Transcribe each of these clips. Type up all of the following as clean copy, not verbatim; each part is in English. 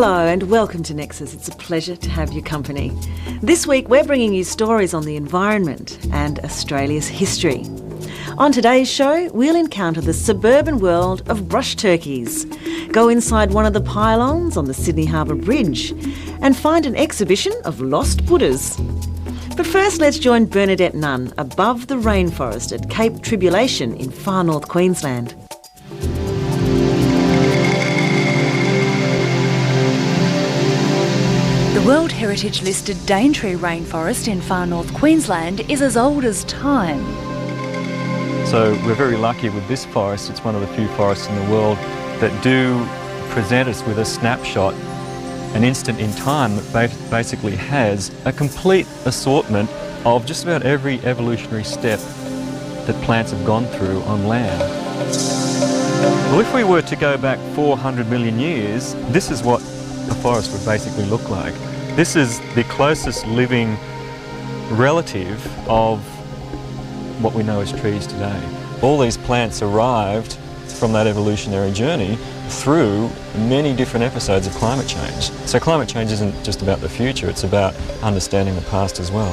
Hello and welcome to Nexus. It's a pleasure to have your company. This week we're bringing you stories on the environment and Australia's history. On today's show, we'll encounter the suburban world of brush turkeys, go inside one of the pylons on the Sydney Harbour Bridge and find an exhibition of lost Buddhas. But first, let's join Bernadette Nunn above the rainforest at Cape Tribulation in far north Queensland. The World Heritage listed Daintree rainforest in far north Queensland is as old as time. So we're very lucky with this forest. It's one of the few forests in the world that do present us with a snapshot, an instant in time that basically has a complete assortment of just about every evolutionary step that plants have gone through on land. Well, if we were to go back 400 million years, this is what the forest would basically look like. This is the closest living relative of what we know as trees today. All these plants arrived from that evolutionary journey through many different episodes of climate change. So climate change isn't just about the future, it's about understanding the past as well.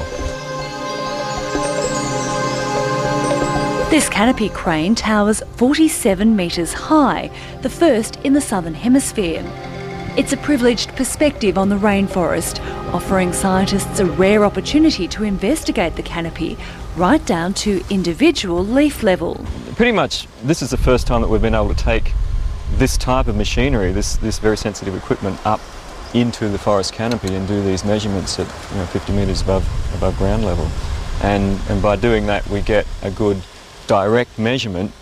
This canopy crane towers 47 metres high, the first in the southern hemisphere. It's a privileged perspective on the rainforest, offering scientists a rare opportunity to investigate the canopy right down to individual leaf level. Pretty much this is the first time that we've been able to take this type of machinery, this very sensitive equipment, up into the forest canopy and do these measurements at 50 metres above ground level. And by doing that we get a good direct measurement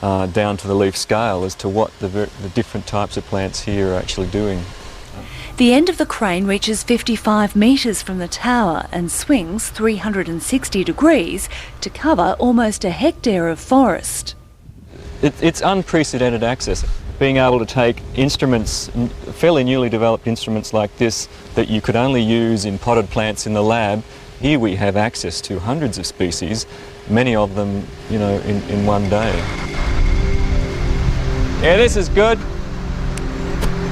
down to the leaf scale as to what the different types of plants here are actually doing. The end of the crane reaches 55 metres from the tower and swings 360 degrees to cover almost a hectare of forest. It's unprecedented access. Being able to take instruments, fairly newly developed instruments like this that you could only use in potted plants in the lab, here we have access to hundreds of species, many of them, in one day. Yeah, this is good.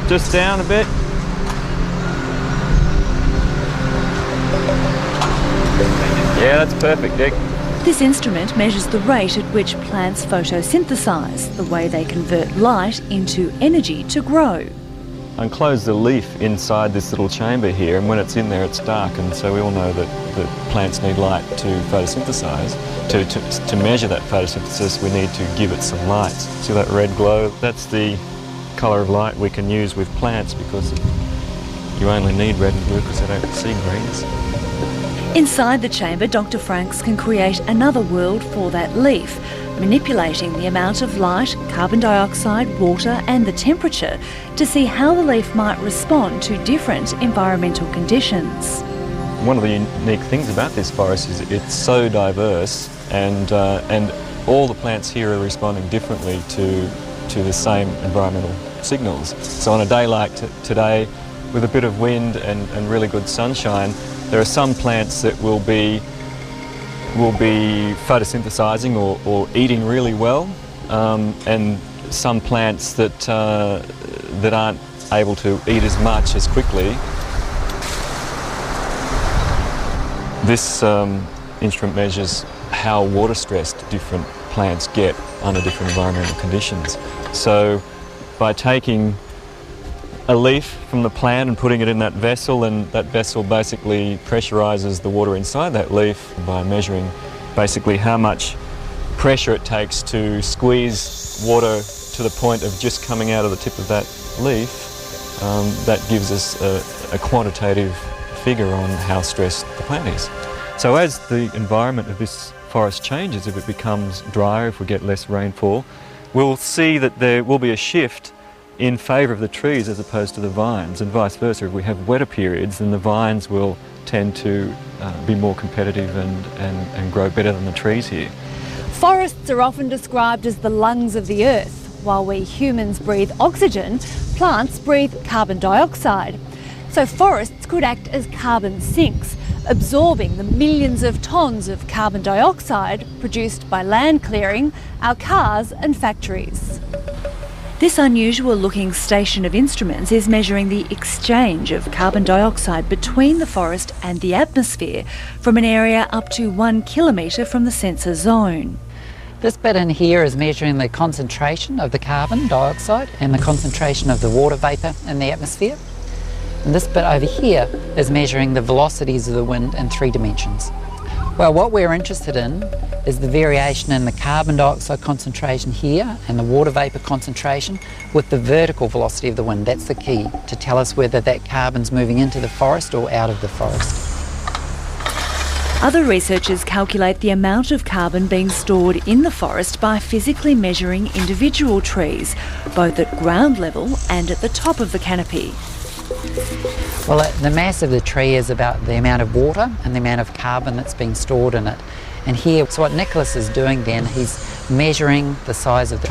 Just down a bit. Yeah, that's perfect, Dick. This instrument measures the rate at which plants photosynthesise, the way they convert light into energy to grow. Enclose the leaf inside this little chamber here, and when it's in there it's dark, and so we all know that plants need light to photosynthesize. To measure that photosynthesis we need to give it some light. See that red glow? That's the colour of light we can use with plants, because you only need red and blue because they don't see greens. Inside the chamber, Dr. Franks can create another world for that leaf, manipulating the amount of light, carbon dioxide, water and the temperature to see how the leaf might respond to different environmental conditions. One of the unique things about this forest is it's so diverse, and all the plants here are responding differently to the same environmental signals. So on a day like today, with a bit of wind and really good sunshine, there are some plants that will be photosynthesizing or eating really well, and some plants that aren't able to eat as much as quickly. This instrument measures how water stressed different plants get under different environmental conditions. So by taking a leaf from the plant and putting it in that vessel, and that vessel basically pressurizes the water inside that leaf by measuring basically how much pressure it takes to squeeze water to the point of just coming out of the tip of that leaf. That gives us a quantitative figure on how stressed the plant is. So as the environment of this forest changes, if it becomes drier, if we get less rainfall, we'll see that there will be a shift in favour of the trees as opposed to the vines, and vice versa. If we have wetter periods, then the vines will tend to be more competitive and grow better than the trees here. Forests are often described as the lungs of the earth. While we humans breathe oxygen, plants breathe carbon dioxide. So forests could act as carbon sinks, absorbing the millions of tonnes of carbon dioxide produced by land clearing, our cars and factories. This unusual looking station of instruments is measuring the exchange of carbon dioxide between the forest and the atmosphere from an area up to 1 kilometre from the sensor zone. This bit in here is measuring the concentration of the carbon dioxide and the concentration of the water vapour in the atmosphere. And this bit over here is measuring the velocities of the wind in 3 dimensions. Well, what we're interested in is the variation in the carbon dioxide concentration here and the water vapour concentration with the vertical velocity of the wind. That's the key to tell us whether that carbon's moving into the forest or out of the forest. Other researchers calculate the amount of carbon being stored in the forest by physically measuring individual trees, both at ground level and at the top of the canopy. Well, the mass of the tree is about the amount of water and the amount of carbon that's being stored in it. And here, so what Nicholas is doing then, he's measuring the size of the